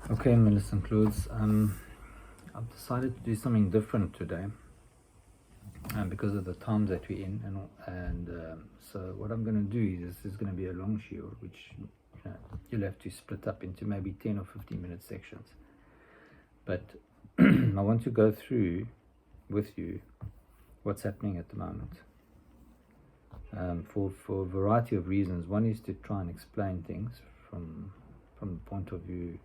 Okay, Melissa and Claudes, I've decided to do something different today because of the times that we're in, and so what I'm going to do is this is going to be a long shiur, which you'll have to split up into maybe 10 or 15-minute sections. But I want to go through with you what's happening at the moment for a variety of reasons. One is to try and explain things from the point of view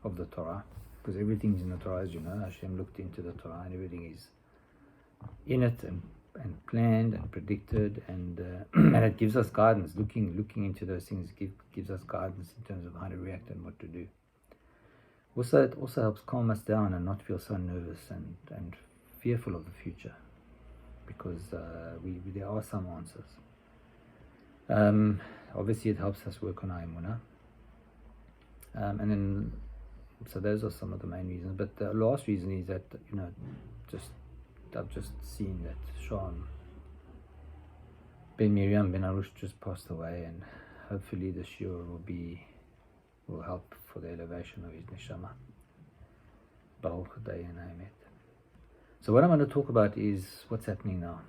of the Torah, because everything's in the Torah, as you know. Hashem looked into the Torah and everything is in it and planned and predicted, and and it gives us guidance. Looking into those things gives us guidance in terms of how to react and what to do. Also, it also helps calm us down and not feel so nervous and fearful of the future, because there are some answers. Obviously, it helps us work on our emunah, and then. So those are some of the main reasons. But the last reason is that, I've just seen that Sean Ben Miriam Ben Arush just passed away, and hopefully the shiur will help for the elevation of his neshama. Baruch Dayan Amet. So what I'm going to talk about is what's happening now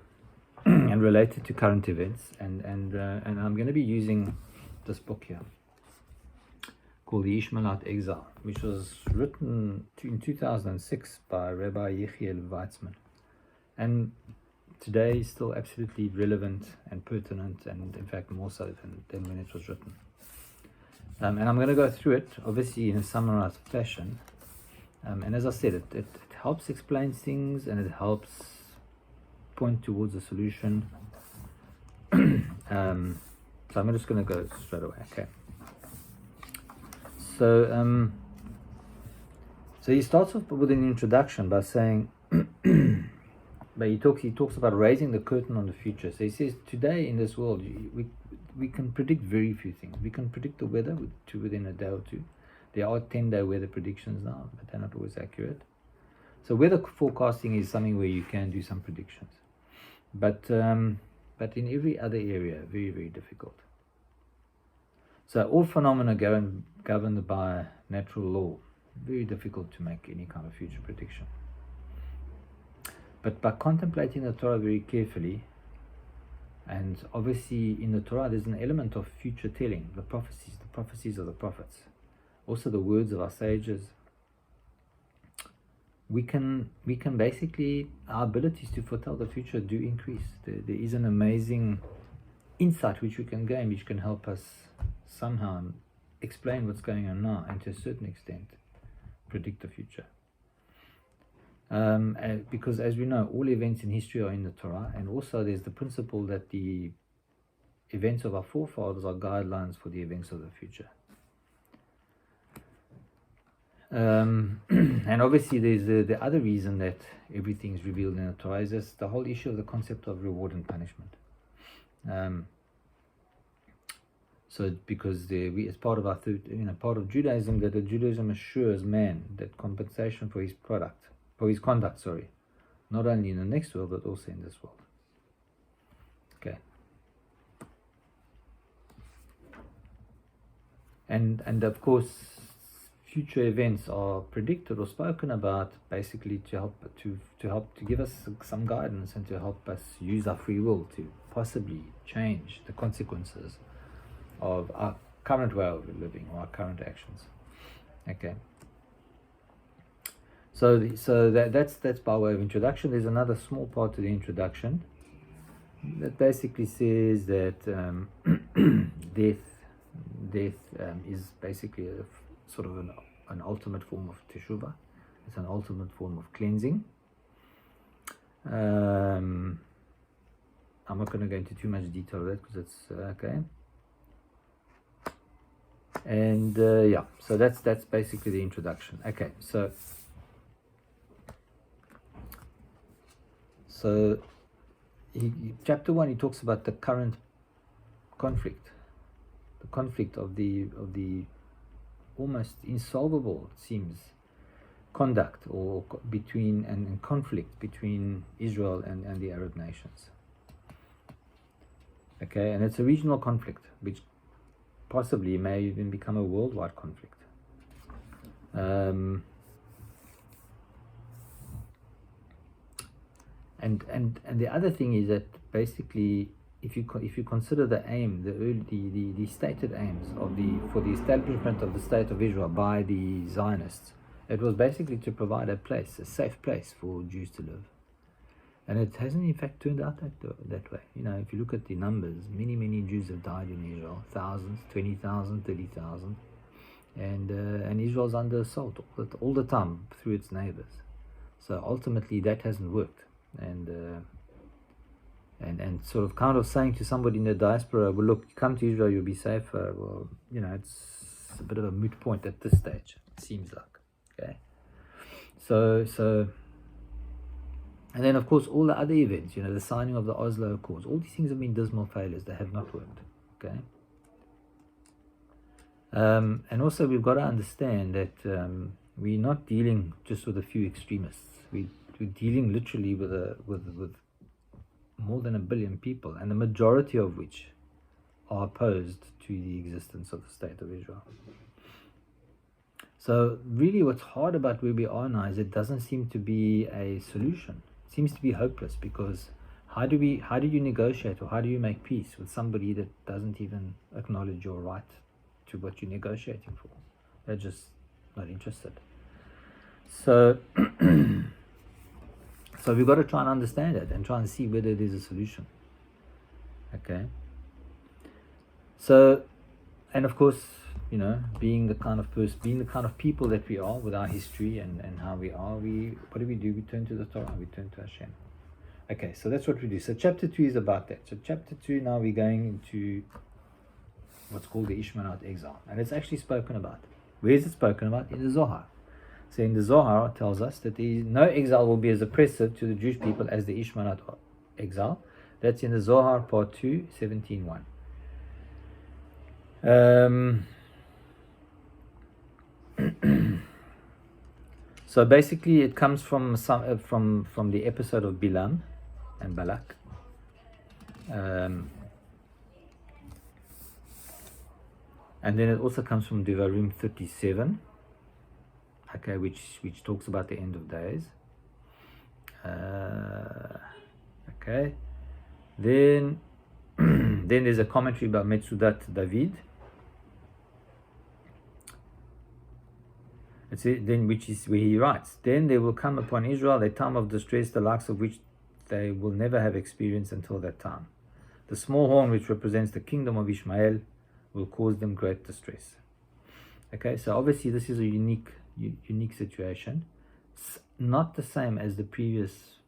and related to current events, and I'm going to be using this book here, called The Ishmaelite Exile, which was written in 2006 by Rabbi Yechiel Weizmann, and today is still absolutely relevant and pertinent, and in fact more so than when it was written. And I'm going to go through it, obviously in a summarized fashion, and as I said, it helps explain things, and it helps point towards a solution. So I'm just going to go straight away, okay? So, so he starts off with an introduction by saying, but he talks about raising the curtain on the future. So he says, today in this world, we can predict very few things. We can predict the weather within a day or two. There are 10-day weather predictions now, but they're not always accurate. So weather forecasting is something where you can do some predictions, but in every other area, very, very difficult. So all phenomena governed by natural law, very difficult to make any kind of future prediction. But by contemplating the Torah very carefully, and obviously in the Torah there's an element of future telling, the prophecies of the prophets, also the words of our sages, we can basically, our abilities to foretell the future do increase. There is an amazing insight which we can gain, which can help us somehow explain what's going on now, and to a certain extent predict the future. Because as we know, all events in history are in the Torah, and also there's the principle that the events of our forefathers are guidelines for the events of the future. And obviously there's the other reason that everything is revealed in the Torah is this, the whole issue of the concept of reward and punishment. So because as part of our part of Judaism, that Judaism assures man that compensation for his conduct, not only in the next world but also in this world. Okay. And of course, future events are predicted or spoken about basically to give us some guidance, and to help us use our free will to possibly change the consequences of our current way of living or our current actions. Okay. So that's by way of introduction. There's another small part to the introduction that basically says that death is basically a sort of an ultimate form of teshuvah. It's an ultimate form of cleansing. I'm not going to go into too much detail of that because it's okay. And so that's basically the introduction. Okay, so chapter 1, he talks about the current conflict, of the almost insolvable, it seems, conduct or between and conflict between Israel and the Arab nations. Okay, and it's a regional conflict which possibly may even become a worldwide conflict. Um, and the other thing is that basically, if you consider the aim, the stated aims for the establishment of the state of Israel by the Zionists, it was basically to provide a safe place for Jews to live. And it hasn't in fact turned out that way. If you look at the numbers, many Jews have died in Israel, thousands, 20,000, 30,000, and Israel's under assault all the time through its neighbors. So ultimately, that hasn't worked. And sort of kind of saying to somebody in the diaspora, well, look, come to Israel, you'll be safer. Well, it's a bit of a moot point at this stage, it seems like. Okay. So and then, of course, all the other events, the signing of the Oslo Accords, all these things have been dismal failures. They have not worked. Okay. And also, we've got to understand that we're not dealing just with a few extremists. We're dealing literally with more than 1 billion people, and the majority of which are opposed to the existence of the State of Israel. So really what's hard about where we are now is it doesn't seem to be a solution. It seems to be hopeless, because how do you negotiate, or how do you make peace with somebody that doesn't even acknowledge your right to what you're negotiating for? They're just not interested. So so we've got to try and understand it and try and see whether there's a solution. Okay. So, and of course, being the kind of people that we are, with our history and how we are, what do? We turn to the Torah, we turn to Hashem. Okay, so that's what we do. So chapter 2 is about that. So chapter 2, now we're going into what's called the Ishmaelite exile. And it's actually spoken about. Where is it spoken about? In the Zohar. So in the Zohar, it tells us that no exile will be as oppressive to the Jewish people as the Ishmaelite exile. That's in the Zohar, part 2, 17:1. So basically, it comes from from the episode of Bilam and Balak. And then it also comes from Devarim 37. Okay, which talks about the end of days. Okay, then then there's a commentary by Metzudat David. Which is where he writes, then there will come upon Israel a time of distress, the likes of which they will never have experienced until that time. The small horn, which represents the kingdom of Ishmael, will cause them great distress. Okay, so obviously this is a unique situation. It's not the same as the previous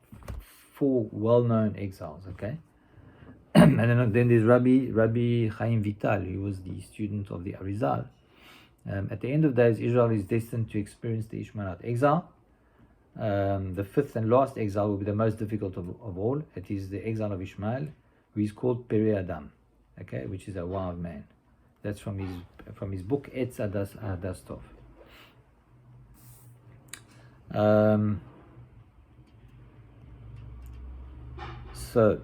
4 well-known exiles. Okay, and then there's Rabbi Chaim Vital, who was the student of the Arizal. At the end of days, Israel is destined to experience the Ishmaelite exile. The 5th and last exile will be the most difficult of all. It is the exile of Ishmael, who is called Peri Adam, okay, which is a wild man. That's from his book Etz Hadas Tov. So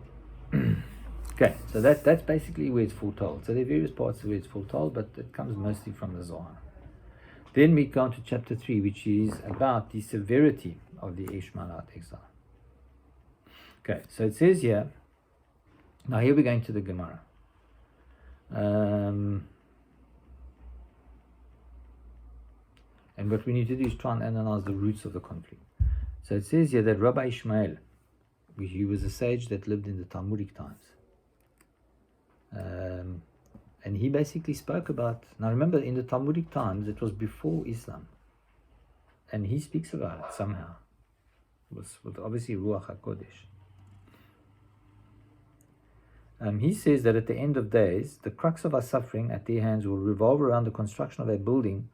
okay, so that's basically where it's foretold. So there are various parts of where it's foretold, but it comes mostly from the Zohar. Then we go on to chapter 3, which is about the severity of the Ishmaelite exile. Okay, so it says here, now here we're going to the Gemara. And what we need to do is try and analyze the roots of the conflict. So it says here that Rabbi Ishmael, he was a sage that lived in the Talmudic times. And he basically spoke about, now remember, in the Talmudic times, it was before Islam. And he speaks about it somehow. It was with obviously Ruach HaKodesh. He says that at the end of days, the crux of our suffering at their hands will revolve around the construction of a building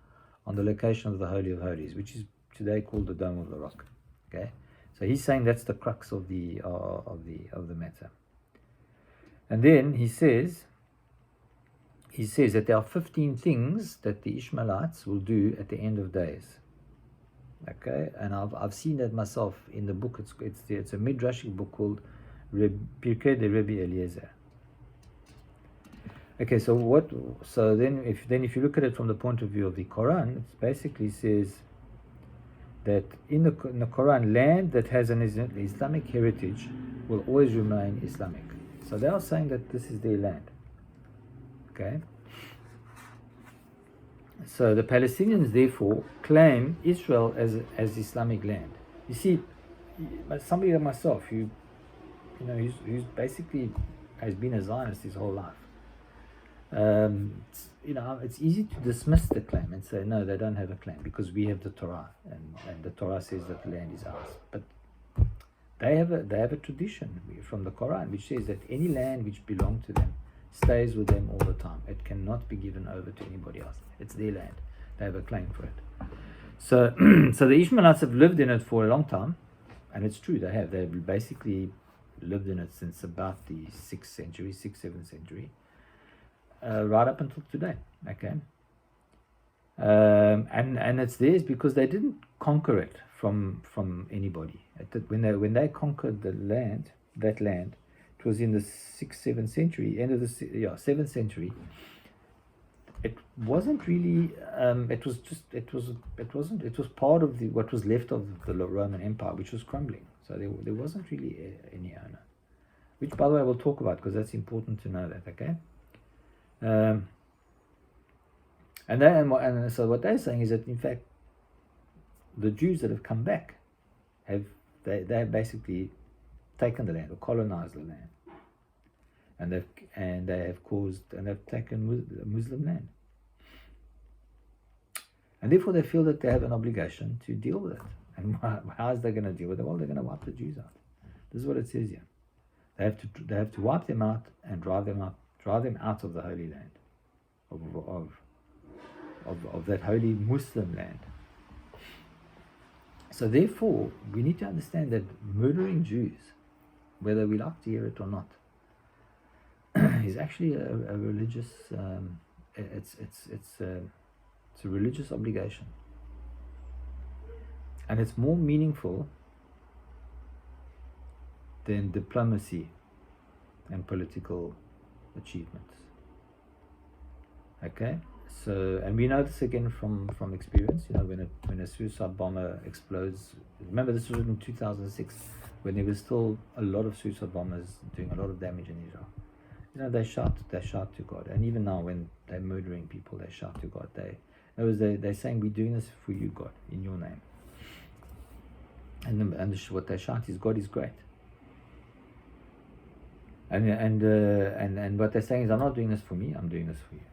on the location of the Holy of Holies, which is today called the Dome of the Rock. Okay, so he's saying that's the crux of the matter. And then he says that there are 15 things that the Ishmaelites will do at the end of days. Okay, and I've seen that myself in the book. It's a midrashic book called Pirkei de Rabbi Eliezer. Okay, so what? So then, if you look at it from the point of view of the Quran, it basically says that in the Quran, land that has an Islamic heritage will always remain Islamic. So they are saying that this is their land. Okay. So the Palestinians therefore claim Israel as Islamic land. You see, somebody like myself, who's basically has been a Zionist his whole life. It's easy to dismiss the claim and say no, they don't have a claim because we have the Torah, and the Torah says that the land is ours. But they have a tradition from the Quran which says that any land which belongs to them stays with them all the time. It cannot be given over to anybody else. It's their land. They have a claim for it. So, so the Ishmaelites have lived in it for a long time, and it's true they have. They've basically lived in it since about the 7th century, right up until today. Okay, and it's theirs because they didn't conquer it from anybody. When they conquered that land, it was in the 7th century, end of the 7th century. It wasn't really. It was part of what was left of the Roman Empire, which was crumbling. So there wasn't really any owner, which, by the way, we'll talk about because that's important to know that. Okay. And so what they're saying is that in fact the Jews that have come back have basically taken the land or colonized the land, and they've taken Muslim land, and therefore they feel that they have an obligation to deal with it. And how is they going to deal with it? Well, they're going to wipe the Jews out. This is what it says here. They have to wipe them out and drive them out of the Holy Land, of that holy Muslim land. So therefore, we need to understand that murdering Jews, whether we like to hear it or not, is actually a religious. It's a religious obligation, and it's more meaningful than diplomacy and political achievements. Okay, so, and we know this again from experience. When a suicide bomber explodes. Remember, this was in 2006, when there was still a lot of suicide bombers doing a lot of damage in Israel. They shout to God, and even now when they're murdering people, they shout to God. They're saying, "We're doing this for you, God, in your name." And what they shout is, "God is great." And what they're saying is, "I'm not doing this for me. I'm doing this for you,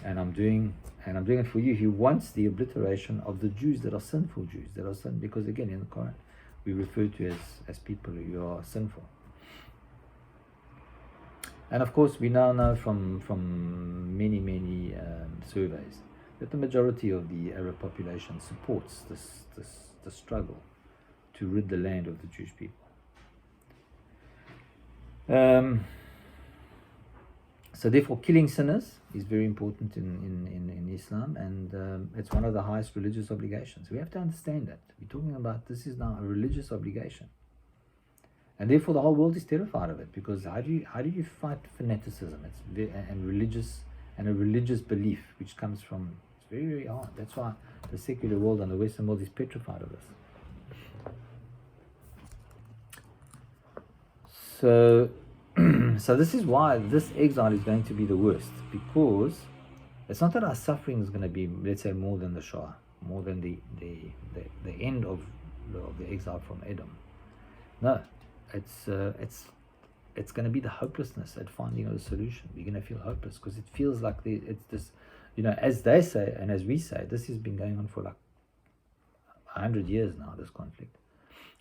and I'm doing it for you." He wants the obliteration of the Jews that are sinful Jews, because again in the Quran we refer to as people who are sinful. And of course, we now know from many surveys that the majority of the Arab population supports the struggle to rid the land of the Jewish people. So therefore, killing sinners is very important in Islam, and it's one of the highest religious obligations. We have to understand that. We're talking about this is now a religious obligation. And therefore, the whole world is terrified of it, because how do you fight fanaticism? And a religious belief which comes from, it's very, very hard. That's why the secular world and the Western world is petrified of this. So this is why this exile is going to be the worst, because it's not that our suffering is going to be, let's say, more than the Shoah, more than the end of the exile from Edom. No. It's going to be the hopelessness at finding a solution. We're going to feel hopeless because it feels like it's this, as they say and as we say, this has been going on for like 100 years now, this conflict,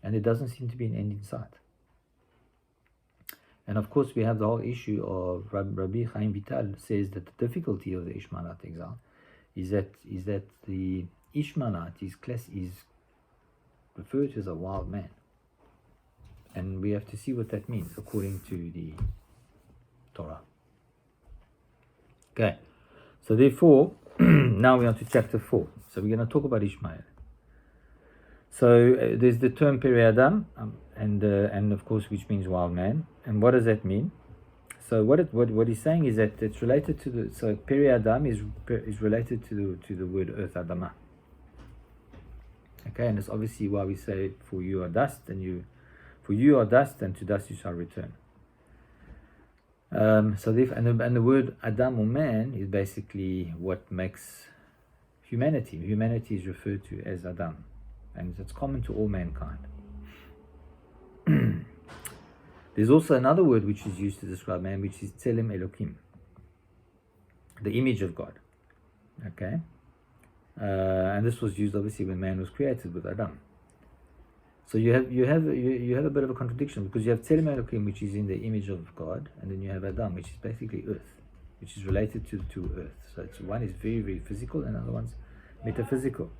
and there doesn't seem to be an end in sight. And of course, we have the whole issue of Rabbi Chaim Vital says that the difficulty of the Ishmaelite exile is that the Ishmaelite is referred to as a wild man. And we have to see what that means according to the Torah. Okay, so therefore, now we're on to chapter 4. So we're going to talk about Ishmael. So there's the term Peri Adam, and of course, which means wild man. And what does that mean? So what he's saying is that it's related to the, so Peri Adam is related to the word earth, Adama. Okay, and it's obviously why we say, for you are dust, and to dust you shall return. So the word Adam, or man, is basically what makes humanity. Humanity is referred to as Adam, and it's common to all mankind. There's also another word which is used to describe man, which is Tselem Elokim, the image of God. Okay, and this was used obviously when man was created with Adam. So you have a bit of a contradiction, because you have Tselem Elokim, which is in the image of God, and then you have Adam, which is basically earth, which is related to earth. So one is very, very physical, and the other one's metaphysical.